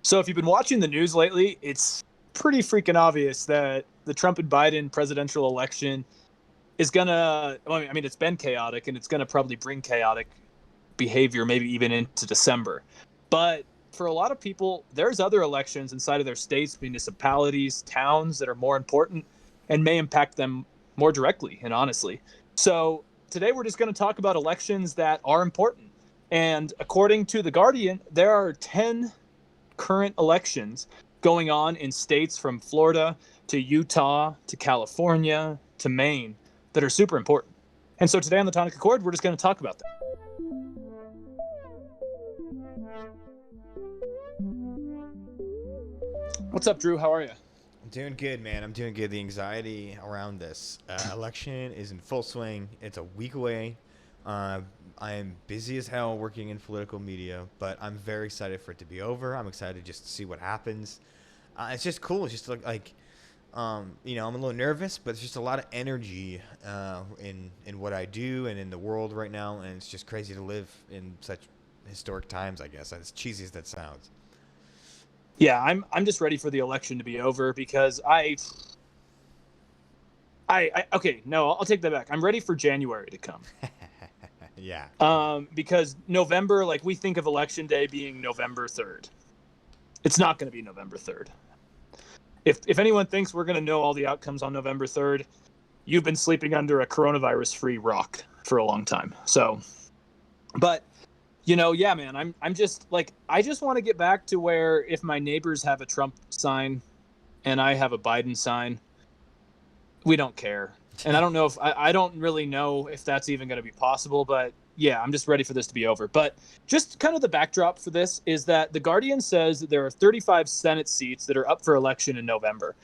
So if you've been watching the news lately, it's pretty freaking obvious that the Trump and Biden presidential election is gonna. Well, I mean, it's been chaotic, and it's gonna probably bring chaotic behavior, maybe even into December. But for a lot of people, there's other elections inside of their states, municipalities, towns that are more important and may impact them more directly and honestly. So today we're just going to talk about elections that are important. And according to The Guardian, there are 10 current elections going on in states from Florida to Utah to California to Maine that are super important. And so today on the Tonic Accord, we're just going to talk about that. What's up, Drew? How are you? I'm doing good, man. I'm doing good. The anxiety around this election is in full swing. It's a week away. I am busy as hell working in political media, but I'm very excited for it to be over. I'm excited just to see what happens. It's just cool. It's just I'm a little nervous, but it's just a lot of energy in what I do and in the world right now, and it's just crazy to live in such historic times, I guess, as cheesy as that sounds. Yeah, I'm just ready for the election to be over because okay, no, I'll take that back. I'm ready for January to come. Yeah. Because November, like, we think of election day being November 3rd. It's not going to be November 3rd. If anyone thinks we're going to know all the outcomes on November 3rd, you've been sleeping under a coronavirus-free rock for a long time. So, but yeah, man, I'm just like, I just want to get back to where if my neighbors have a Trump sign and I have a Biden sign, we don't care. And I don't know if I don't really know if that's even going to be possible, but yeah, I'm just ready for this to be over. But just kind of the backdrop for this is that The Guardian says that there are 35 Senate seats that are up for election in November.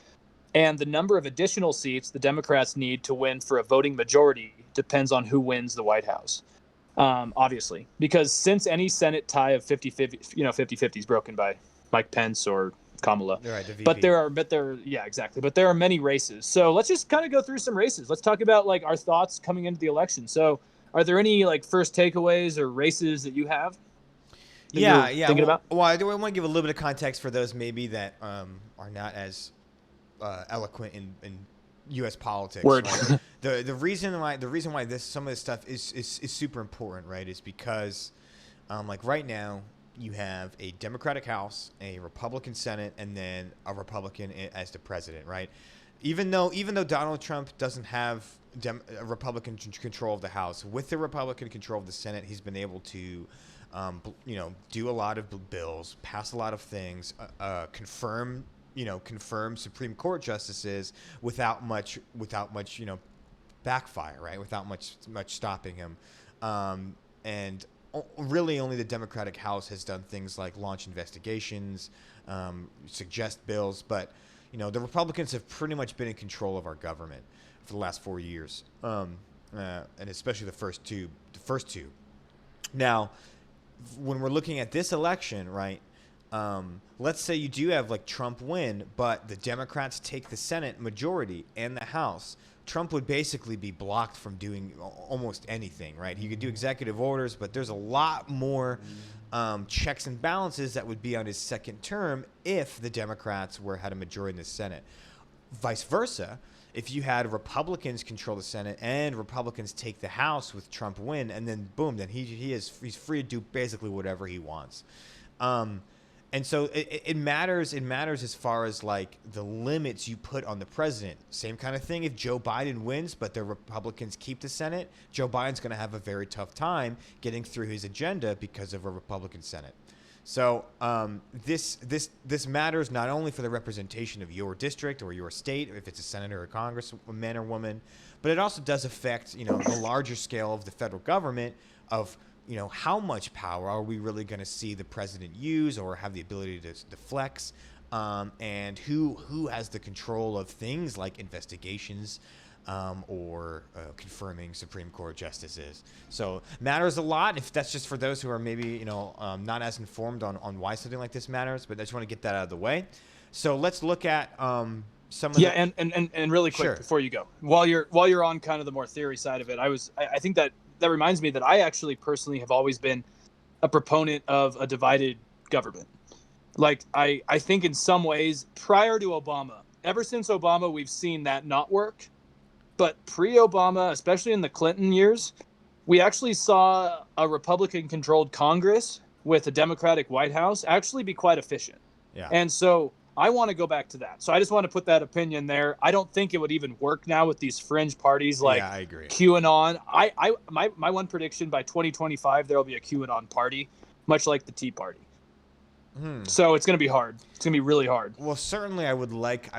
And the number of additional seats the Democrats need to win for a voting majority depends on who wins the White House. Obviously, because since any Senate tie of 50-50 is broken by Mike Pence or Kamala, Right, the VP. but there are many races. So let's just kind of go through some races. Let's talk about like our thoughts coming into the election. So are there any like first takeaways or races that you have? Yeah. Thinking about? Well, I want to give a little bit of context for those maybe that are not as eloquent in U.S. politics. Word. Right? the reason why some of this stuff is super important, right, is because like right now you have a Democratic House, a Republican Senate, and then a Republican as the president, right? Even though Donald Trump doesn't have a Republican control of the House, with the Republican control of the Senate, he's been able to do a lot of bills, pass a lot of things, confirm Supreme Court justices without much backfire, right? Without much stopping him. And really only the Democratic House has done things like launch investigations, suggest bills, but the Republicans have pretty much been in control of our government for the last 4 years, and especially the first two. Now, when we're looking at this election, right? Let's say you do have like Trump win, but the Democrats take the Senate majority and the House. Trump would basically be blocked from doing almost anything, right? He could do executive orders, but there's a lot more checks and balances that would be on his second term if the Democrats had a majority in the Senate. Vice versa, if you had Republicans control the Senate and Republicans take the House with Trump win, and then boom, then he's free to do basically whatever he wants. And so it matters. It matters as far as like the limits you put on the president. Same kind of thing if Joe Biden wins, but the Republicans keep the Senate. Joe Biden's going to have a very tough time getting through his agenda because of a Republican Senate. So this matters not only for the representation of your district or your state, if it's a senator or a congressman or woman, but it also does affect the larger scale of the federal government of how much power are we really going to see the president use or have the ability to flex, and who has the control of things like investigations or confirming Supreme Court justices. So matters a lot. If that's just for those who are maybe not as informed on why something like this matters, but I just want to get that out of the way. So let's look at some of and really quick. Sure. Before you go, while you're on kind of the more theory side of it, I think that reminds me that I actually personally have always been a proponent of a divided government. Like, I think in some ways, prior to Obama, ever since Obama, we've seen that not work. But pre-Obama, especially in the Clinton years, we actually saw a Republican-controlled Congress with a Democratic White House actually be quite efficient. Yeah. And so I want to go back to that. So I just want to put that opinion there. I don't think it would even work now with these fringe parties like Yeah, I agree. QAnon. My one prediction, by 2025 there will be a QAnon party, much like the Tea Party. So it's going to be hard. It's going to be really hard. Well, certainly I would like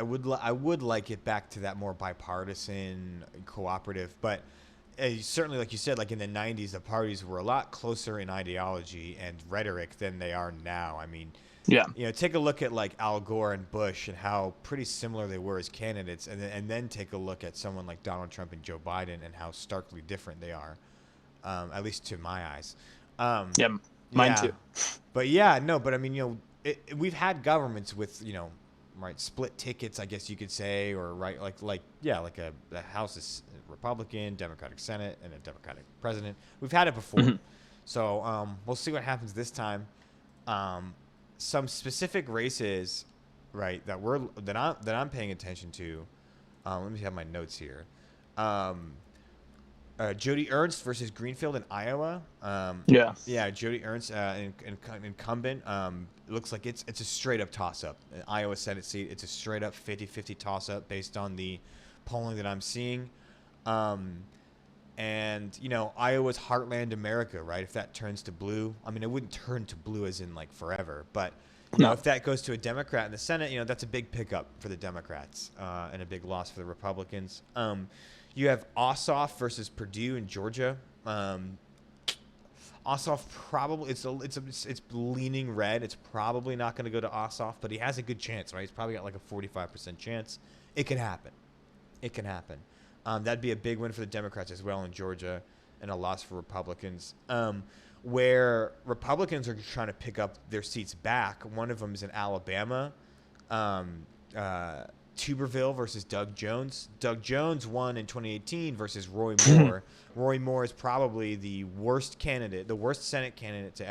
it back to that more bipartisan, cooperative, but certainly, like you said, like in the 90s, the parties were a lot closer in ideology and rhetoric than they are now. I mean, Yeah. take a look at like Al Gore and Bush and how pretty similar they were as candidates, and then take a look at someone like Donald Trump and Joe Biden and how starkly different they are, at least to my eyes. Yeah, mine too. But yeah, no, but I mean, we've had governments with, right, split tickets, I guess you could say, or right, like the House is Republican, Democratic Senate, and a Democratic president. We've had it before, so we'll see what happens this time. Some specific races, right, that I'm paying attention to. Let me have my notes here. Jody Ernst versus Greenfield in Iowa. Yeah, Jody Ernst, incumbent. It looks like it's a straight up toss up. Iowa Senate seat. It's a straight up 50-50 toss up based on the polling that I'm seeing. And Iowa's heartland America, right? If that turns to blue, I mean, it wouldn't turn to blue as in like forever, but if that goes to a Democrat in the Senate, that's a big pickup for the Democrats and a big loss for the Republicans. You have Ossoff versus Perdue in Georgia. Ossoff probably it's leaning red. It's probably not going to go to Ossoff, but he has a good chance, right? He's probably got like a 45% chance. It can happen. That'd be a big win for the Democrats as well in Georgia, and a loss for Republicans. Where Republicans are trying to pick up their seats back, one of them is in Alabama. Tuberville versus Doug Jones. Doug Jones won in 2018 versus Roy Moore. Roy Moore is probably the worst candidate, the worst Senate candidate to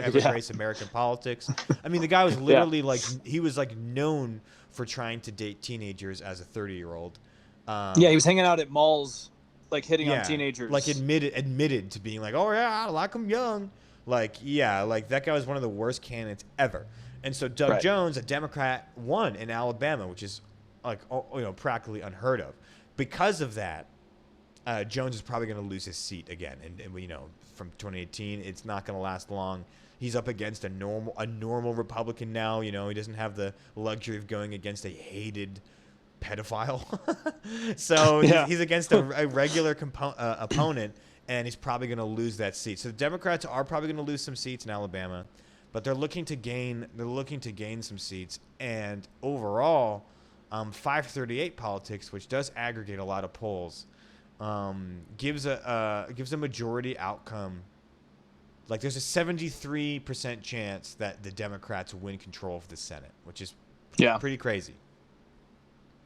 ever grace American politics. I mean, the guy was literally he was like known for trying to date teenagers as a 30-year-old. He was hanging out at malls, like hitting on teenagers. Like admitted to being like, oh yeah, I like them young. Like that guy was one of the worst candidates ever. And so Doug Jones, a Democrat, won in Alabama, which is like practically unheard of. Because of that, Jones is probably going to lose his seat again. And from 2018, it's not going to last long. He's up against a normal Republican now. He doesn't have the luxury of going against a hated pedophile. So he's against a regular opponent, and he's probably going to lose that seat. So the Democrats are probably going to lose some seats in Alabama, but they're looking to gain some seats. And overall, 538 politics, which does aggregate a lot of polls, gives a majority outcome. Like there's a 73% chance that the Democrats win control of the Senate, which is pretty crazy.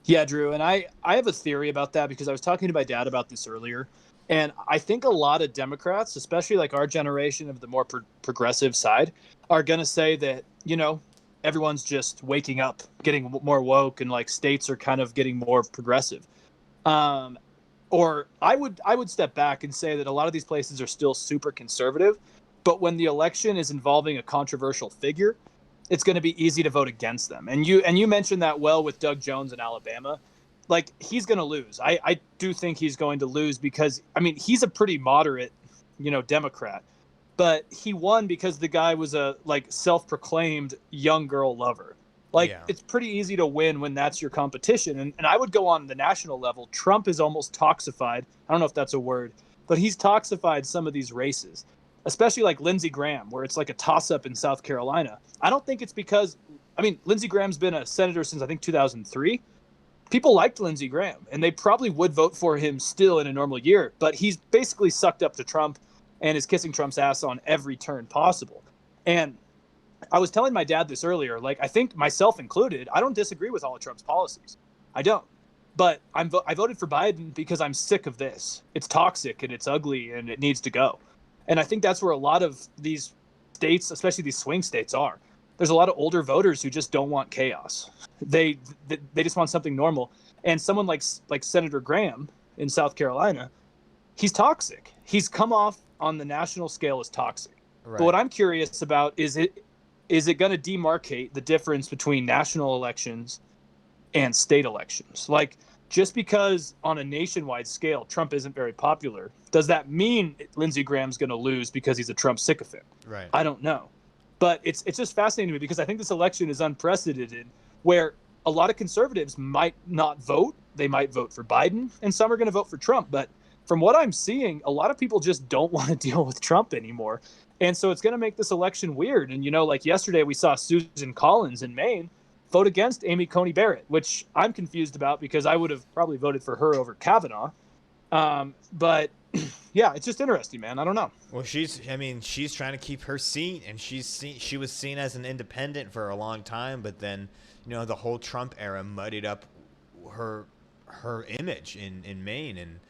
Yeah, Drew, and I have a theory about that because I was talking to my dad about this earlier, and I think a lot of Democrats, especially like our generation of the more progressive side, are going to say that, everyone's just waking up, getting more woke, and like states are kind of getting more progressive. Or I would step back and say that a lot of these places are still super conservative, but when the election is involving a controversial figure, it's going to be easy to vote against them. And you mentioned that well with Doug Jones in Alabama. Like, he's going to lose. I do think he's going to lose because, I mean, he's a pretty moderate, Democrat. But he won because the guy was a, self-proclaimed young girl lover. It's pretty easy to win when that's your competition. And I would go on the national level. Trump is almost toxified. I don't know if that's a word, but he's toxified some of these races, especially like Lindsey Graham, where it's like a toss-up in South Carolina. I don't think it's because, Lindsey Graham's been a senator since, I think, 2003. People liked Lindsey Graham, and they probably would vote for him still in a normal year. But he's basically sucked up to Trump and is kissing Trump's ass on every turn possible. And I was telling my dad this earlier, I think myself included, I don't disagree with all of Trump's policies. I don't. But I voted for Biden because I'm sick of this. It's toxic and it's ugly and it needs to go. And I think that's where a lot of these states, especially these swing states, are. there's a lot of older voters who just don't want chaos. They just want something normal. And someone like Senator Graham in South Carolina, he's toxic. He's come off on the national scale as toxic. Right. But what I'm curious about is it going to demarcate the difference between national elections and state elections? Like, just because on a nationwide scale Trump isn't very popular, does that mean Lindsey Graham's going to lose because he's a Trump sycophant? Right. I don't know. But it's just fascinating to me because I think this election is unprecedented, where a lot of conservatives might not vote. They might vote for Biden, and some are going to vote for Trump. But from what I'm seeing, a lot of people just don't want to deal with Trump anymore. And so it's going to make this election weird. And, like yesterday we saw Susan Collins in Maine vote against Amy Coney Barrett, which I'm confused about because I would have probably voted for her over Kavanaugh. But yeah, it's just interesting, man. I don't know. Well, she's trying to keep her seat, and she was seen as an independent for a long time, but then, the whole Trump era muddied up her image in Maine,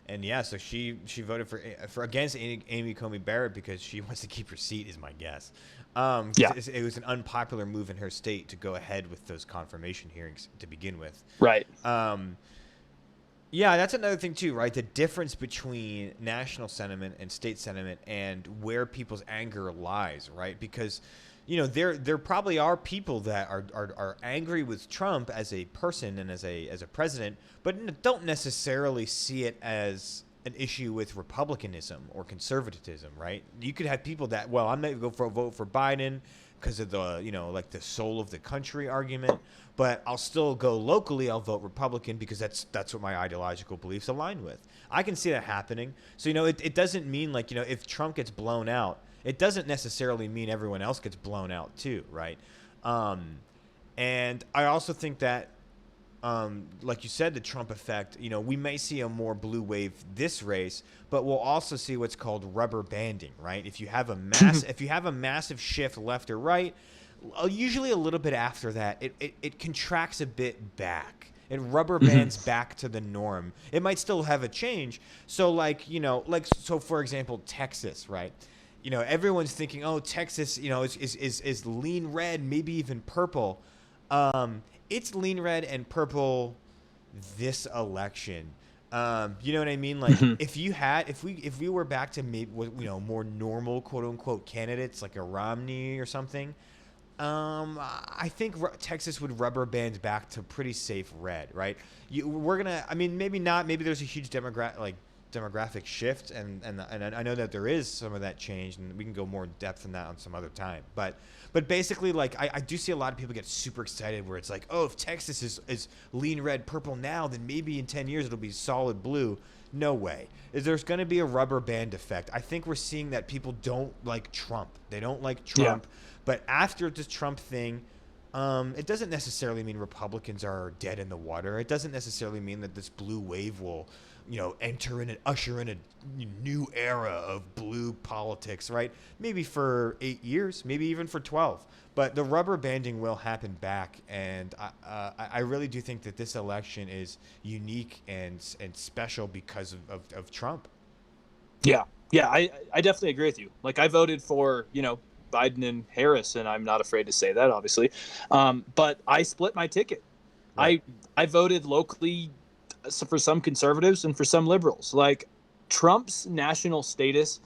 and yeah, so she voted for against Amy Coney Barrett because she wants to keep her seat, is my guess. Yeah. It was an unpopular move in her state to go ahead with those confirmation hearings to begin with. Right. Yeah, that's another thing too, right? The difference between national sentiment and state sentiment and where people's anger lies, right? Because, there probably are people that are angry with Trump as a person and as a president, but don't necessarily see it as an issue with republicanism or conservatism, right? You could have people that, well, I'm going to vote for Biden because of the, like the soul of the country argument, but I'll still go locally. I'll vote Republican because that's what my ideological beliefs align with. I can see that happening. So, it doesn't mean like, if Trump gets blown out, it doesn't necessarily mean everyone else gets blown out too, right? And I also think that, like you said, the Trump effect, we may see a more blue wave this race, but we'll also see what's called rubber banding, right? If you have a massive shift left or right, usually a little bit after that, it contracts a bit back. It rubber bands back to the norm. It might still have a change. So so for example, Texas, right? Everyone's thinking, oh, Texas, is lean red, maybe even purple. It's lean red and purple this election. You know what I mean? Like if we were back to maybe, more normal quote unquote candidates like a Romney or something, I think Texas would rubber band back to pretty safe red, right? Maybe not. Maybe there's a huge demographic shift, and I know that there is some of that change, and we can go more in depth in that on some other time. But basically, like I do see a lot of people get super excited where it's like, oh, if Texas is lean red purple now, then maybe in 10 years it'll be solid blue. No way. There's going to be a rubber band effect. I think we're seeing that people don't like Trump. They don't like Trump. Yeah. But after this Trump thing, it doesn't necessarily mean Republicans are dead in the water. It doesn't necessarily mean that this blue wave will, usher in a new era of blue politics, right? Maybe for 8 years, maybe even for 12. But the rubber banding will happen back, and I really do think that this election is unique and special because of Trump. Yeah, I definitely agree with you. Like, I voted for, Biden and Harris, and I'm not afraid to say that, obviously. But I split my ticket. Right. I voted locally for some conservatives and for some liberals. Like, Trump's national status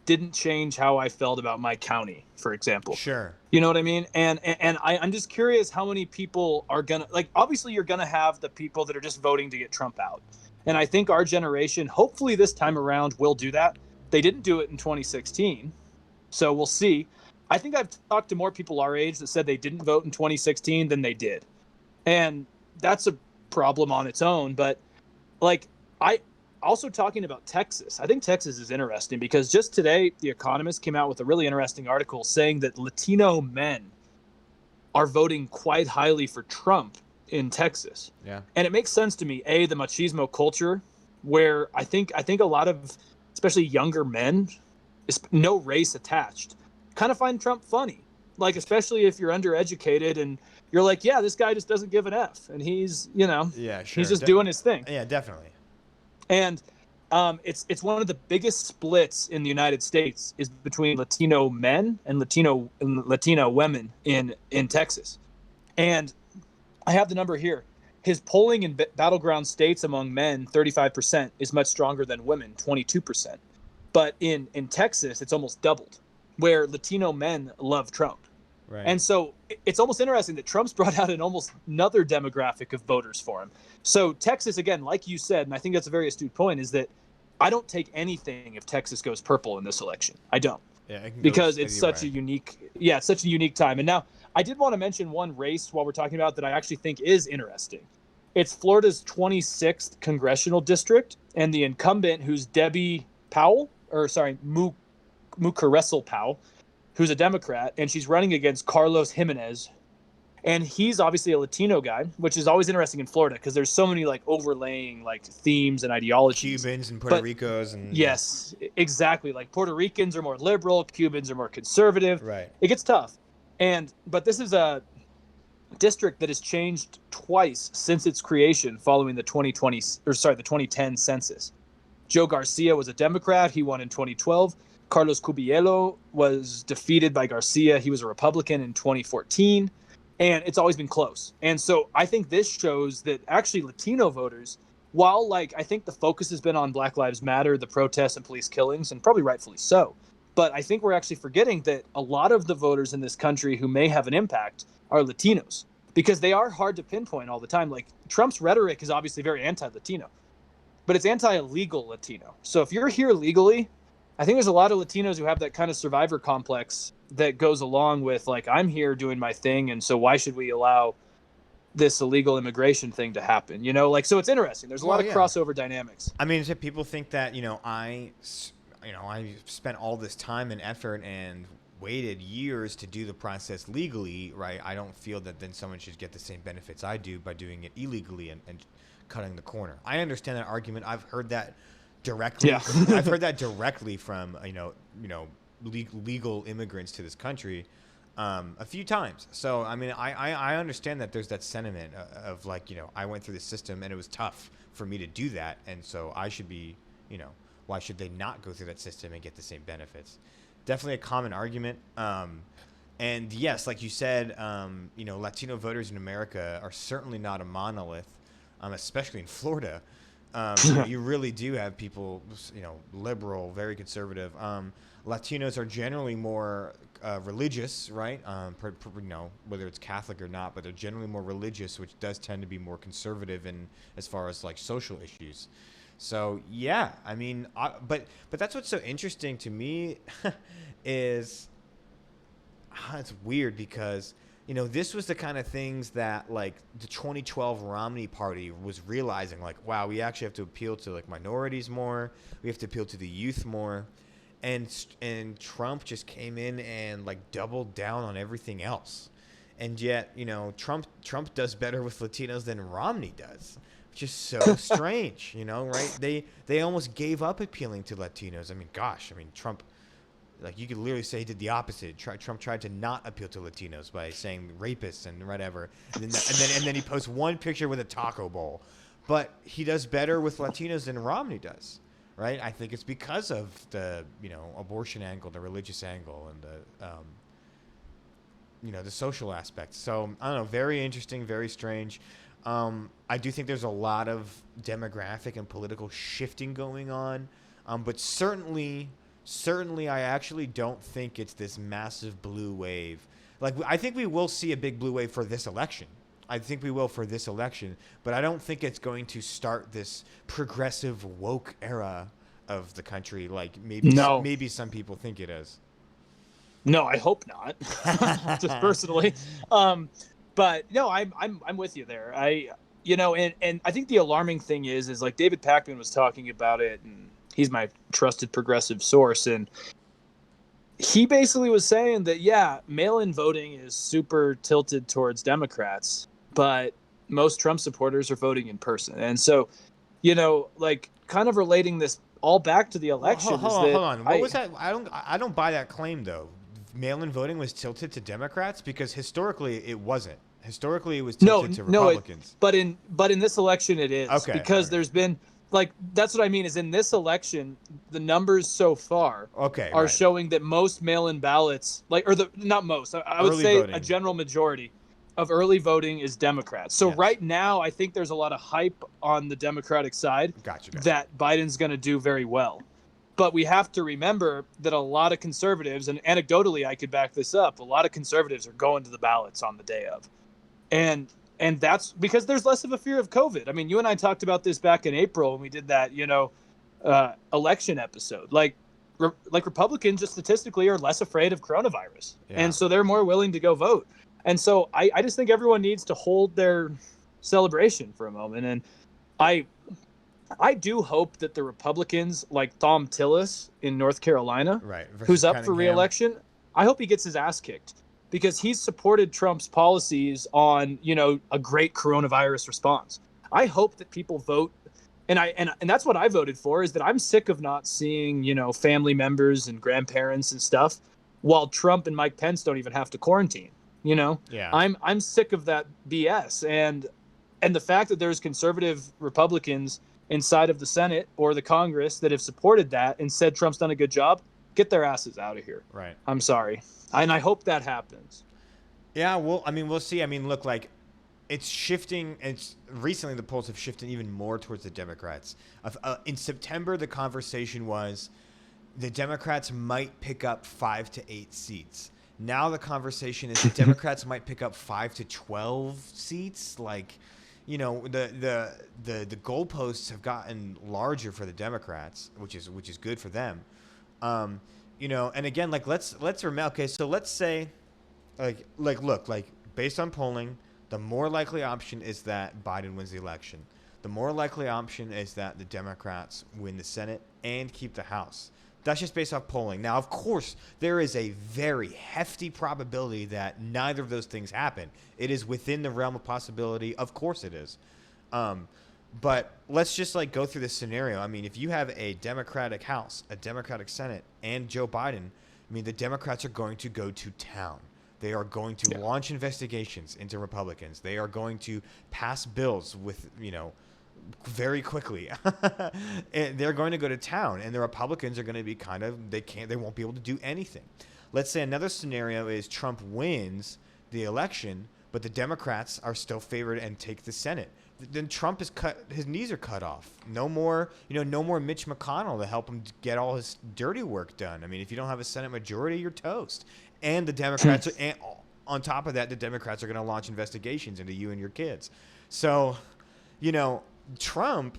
didn't change how I felt about my county, for example. Sure. You know what I mean? And I'm just curious how many people are gonna, like, obviously you're gonna have the people that are just voting to get Trump out. And I think our generation, hopefully this time around, will do that. They didn't do it in 2016, so we'll see. I think I've talked to more people our age that said they didn't vote in 2016 than they did. And that's a problem on its own. But, like, I also talking about Texas. I think Texas is interesting because just today, The Economist came out with a really interesting article saying that Latino men are voting quite highly for Trump in Texas. Yeah. And it makes sense to me, the machismo culture, where I think a lot of, especially younger men, no race attached, kind of find Trump funny. Like, especially if you're undereducated and you're like, yeah, this guy just doesn't give an F. And he's, yeah, sure. he's just doing his thing. Yeah, definitely. And It's one of the biggest splits in the United States is between Latino men and Latino women in Texas. And I have the number here. His polling in battleground states among men, 35%, is much stronger than women, 22%. But in Texas, it's almost doubled, where Latino men love Trump. Right. And so it's almost interesting that Trump's brought out an almost another demographic of voters for him. So Texas, again, like you said, and I think that's a very astute point, is that I don't take anything if Texas goes purple in this election. I don't. Yeah, it can because go it's such a unique time. And now I did want to mention one race while we're talking about that I actually think is interesting. It's Florida's 26th congressional district, and the incumbent, who's Debbie Powell, Mucaresel Powell, who's a Democrat, and she's running against Carlos Jimenez. And he's obviously a Latino guy, which is always interesting in Florida because there's so many like overlaying like themes and ideologies. Cubans and Puerto Ricos and yes, exactly. Like Puerto Ricans are more liberal, Cubans are more conservative. Right. It gets tough. But this is a district that has changed twice since its creation following the 2010 census. Joe Garcia was a Democrat. He won in 2012. Carlos Cubiello was defeated by Garcia. He was a Republican in 2014. And it's always been close. And so I think this shows that actually Latino voters, while like I think the focus has been on Black Lives Matter, the protests and police killings, and probably rightfully so, but I think we're actually forgetting that a lot of the voters in this country who may have an impact are Latinos, because they are hard to pinpoint all the time. Like Trump's rhetoric is obviously very anti-Latino, but it's anti-illegal Latino. So if you're here legally, I think there's a lot of Latinos who have that kind of survivor complex that goes along with like, I'm here doing my thing, and so why should we allow this illegal immigration thing to happen? You know, like, so it's interesting. There's a lot of crossover dynamics. I mean, people think that, I spent all this time and effort and waited years to do the process legally, right? I don't feel that then someone should get the same benefits I do by doing it illegally and cutting the corner. I understand that argument. I've heard that directly. Yeah. I've heard that directly from, legal immigrants to this country a few times. So, I mean, I understand that there's that sentiment of like, I went through the system and it was tough for me to do that. And so I should be, why should they not go through that system and get the same benefits? Definitely a common argument. And yes, like you said, Latino voters in America are certainly not a monolith, especially in Florida. You really do have people, liberal, very conservative. Latinos are generally more religious, right? Whether it's Catholic or not, but they're generally more religious, which does tend to be more conservative in as far as like social issues. So yeah, I mean, but that's what's so interesting to me is it's weird because this was the kind of things that like the 2012 Romney party was realizing, like, wow, we actually have to appeal to like minorities more. We have to appeal to the youth more. And Trump just came in and like doubled down on everything else. And yet, Trump does better with Latinos than Romney does, which is so strange, right? They almost gave up appealing to Latinos. I mean, gosh, Trump, like you could literally say he did the opposite. Trump tried to not appeal to Latinos by saying rapists and whatever, and then he posts one picture with a taco bowl. But he does better with Latinos than Romney does, right? I think it's because of the abortion angle, the religious angle, and the social aspect. So I don't know, very interesting, very strange. I do think there's a lot of demographic and political shifting going on, but certainly I actually don't think it's this massive blue wave. Like, I think we will see a big blue wave for this election. But I don't think it's going to start this progressive woke era of the country like maybe some people think it is. No, I hope not. Just personally. But no, I'm with you there. And I think the alarming thing is like David Pakman was talking about it, and he's my trusted progressive source, and he basically was saying that mail-in voting is super tilted towards Democrats, but most Trump supporters are voting in person. And so, like kind of relating this all back to the election. Hold on. What was that? I don't buy that claim though. Mail-in voting was tilted to Democrats because historically it wasn't. Historically, it was tilted to Republicans. But in this election, it is. Okay, because right. like that's what I mean is in this election, the numbers so far Okay, are right. showing that most mail-in ballots, like, or the not most, I would Early say a voting. general majority of early voting is Democrats. So Yes. right now, I think there's a lot of hype on the Democratic side Gotcha. that Biden's going to do very well. But we have to remember that a lot of conservatives, and anecdotally, I could back this up, a lot of conservatives are going to the ballots on the day of. And that's because there's less of a fear of COVID. I mean, you and I talked about this back in April when we did that, election episode. Like Republicans just statistically are less afraid of coronavirus, and so they're more willing to go vote. And so I just think everyone needs to hold their celebration for a moment. And I do hope that the Republicans, like Thom Tillis in North Carolina, Right. who's up for re-election, I hope he gets his ass kicked because he's supported Trump's policies on, a great coronavirus response. I hope that people vote, and that's what I voted for, is that I'm sick of not seeing, family members and grandparents and stuff while Trump and Mike Pence don't even have to quarantine. Yeah. I'm sick of that BS. And the fact that there's conservative Republicans inside of the Senate or the Congress that have supported that and said Trump's done a good job, get their asses out of here. Right. I'm sorry. And I hope that happens. Yeah, well, I mean, we'll see. I mean, look, like, it's shifting. Recently the polls have shifted even more towards the Democrats. In September, the conversation was the Democrats might pick up 5 to 8 seats. Now the conversation is the Democrats might pick up 5 to 12 seats. Like, the goalposts have gotten larger for the Democrats, which is good for them. And again, like let's remember. Okay, so let's say, look, based on polling, the more likely option is that Biden wins the election. The more likely option is that the Democrats win the Senate and keep the House. That's just based off polling. Now, of course, there is a very hefty probability that neither of those things happen. It is within the realm of possibility. Of course it is. But let's just go through this scenario. I mean, if you have a Democratic House, a Democratic Senate, and Joe Biden, I mean, the Democrats are going to go to town. They are going to launch investigations into Republicans. They are going to pass bills with, very quickly. And they're going to go to town, and the Republicans are going to be they won't be able to do anything. Let's say another scenario is Trump wins the election, but the Democrats are still favored and take the Senate. Then Trump his knees are cut off. No more Mitch McConnell to help him get all his dirty work done. I mean, if you don't have a Senate majority, you're toast. And the Democrats and on top of that, the Democrats are going to launch investigations into you and your kids. So, Trump,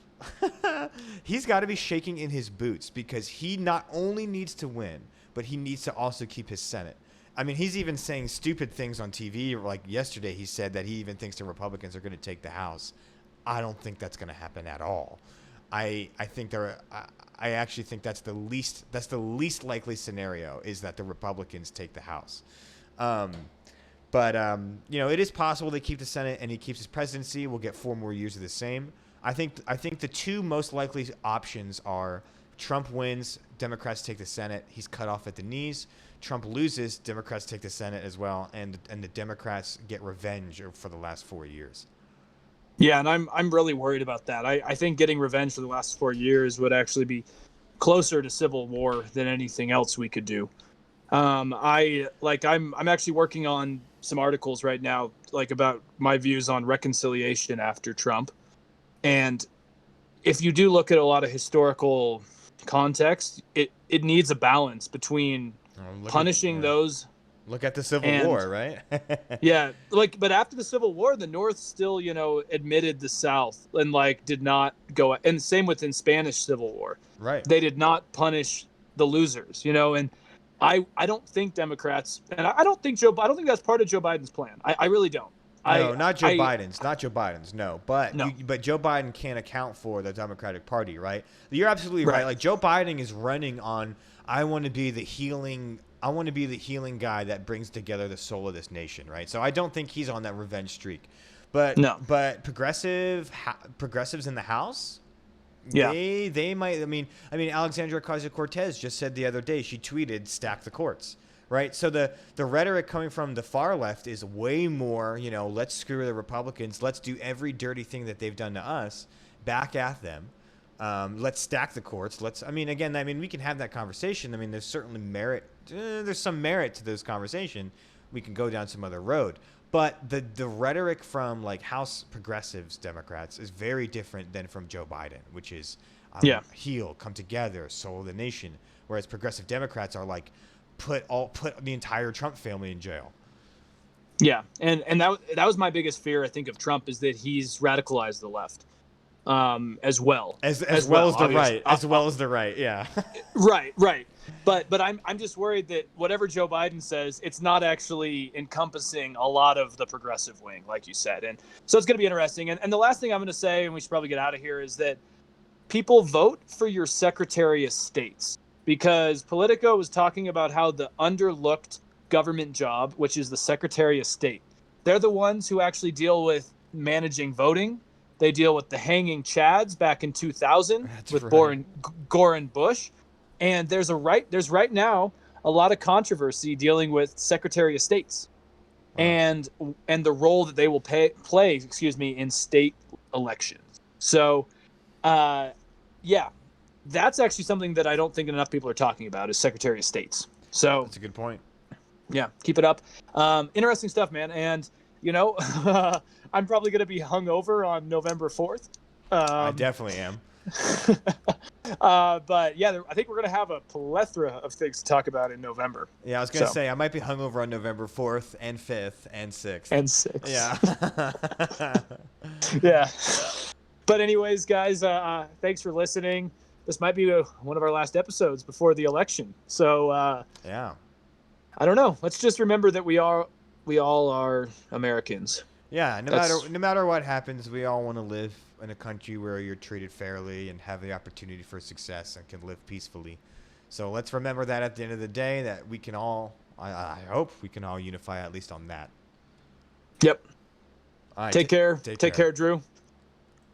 he's got to be shaking in his boots because he not only needs to win, but he needs to also keep his Senate. I mean, he's even saying stupid things on TV. Like yesterday, he said that he even thinks the Republicans are going to take the House. I don't think that's going to happen at all. I actually think that's the least likely scenario is that the Republicans take the House. But it is possible they keep the Senate and he keeps his presidency. We'll get 4 more years of the same. I think the two most likely options are Trump wins, Democrats take the Senate, he's cut off at the knees. Trump loses, Democrats take the Senate as well, and the Democrats get revenge for the last 4 years. Yeah, and I'm really worried about that. I think getting revenge for the last 4 years would actually be closer to civil war than anything else we could do. I'm actually working on some articles right now, about my views on reconciliation after Trump. And if you do look at a lot of historical context, it needs a balance between punishing those. Look at the Civil War, right? Yeah, but after the Civil War, the North still, admitted the South and did not go. And same with in Spanish Civil War, right? They did not punish the losers, And I don't think Democrats, and I don't think that's part of Joe Biden's plan. I really don't. No, not Joe Biden's. Not Joe Biden's. No, but no. But Joe Biden can't account for the Democratic Party, right? You're absolutely right. Like Joe Biden is running on. I want to be the healing guy that brings together the soul of this nation, right? So I don't think he's on that revenge streak. But no. But progressives in the House, they might. I mean, Alexandria Ocasio-Cortez just said the other day. She tweeted, "Stack the courts." Right, so the rhetoric coming from the far left is way more, let's screw the Republicans, let's do every dirty thing that they've done to us, back at them. Let's stack the courts. We can have that conversation. I mean, there's certainly merit. There's some merit to this conversation. We can go down some other road. But the rhetoric from like House progressives Democrats is very different than from Joe Biden, which is heal, come together, soul of the nation. Whereas progressive Democrats are like put the entire Trump family in jail. Yeah, and that was my biggest fear, I think, of Trump, is that he's radicalized the left, as well as the right, yeah. right. But I'm just worried that whatever Joe Biden says, it's not actually encompassing a lot of the progressive wing, like you said, and so it's going to be interesting. And the last thing I'm going to say, and we should probably get out of here, is that people vote for your Secretary of States, because Politico was talking about how the underlooked government job, which is the Secretary of State, they're the ones who actually deal with managing voting. They deal with the hanging chads back in 2000 with Gore and Bush. And there's right now a lot of controversy dealing with Secretary of States and the role that they will play in state elections. So, that's actually something that I don't think enough people are talking about, is Secretary of States. So that's a good point. Yeah, keep it up. Interesting stuff, man. And, I'm probably going to be hungover on November 4th. I definitely am. But yeah, I think we're going to have a plethora of things to talk about in November. Yeah, I was going to say, I might be hungover on November 4th and 5th and 6th. And 6th. Yeah. Yeah. But anyways, guys, thanks for listening. This might be one of our last episodes before the election. So, yeah. I don't know. Let's just remember that we all are Americans. Yeah, no matter what happens, we all want to live in a country where you're treated fairly and have the opportunity for success and can live peacefully. So let's remember that at the end of the day, that we can all, I hope we can all unify at least on that. Yep. All right, Take care. Take care, Drew.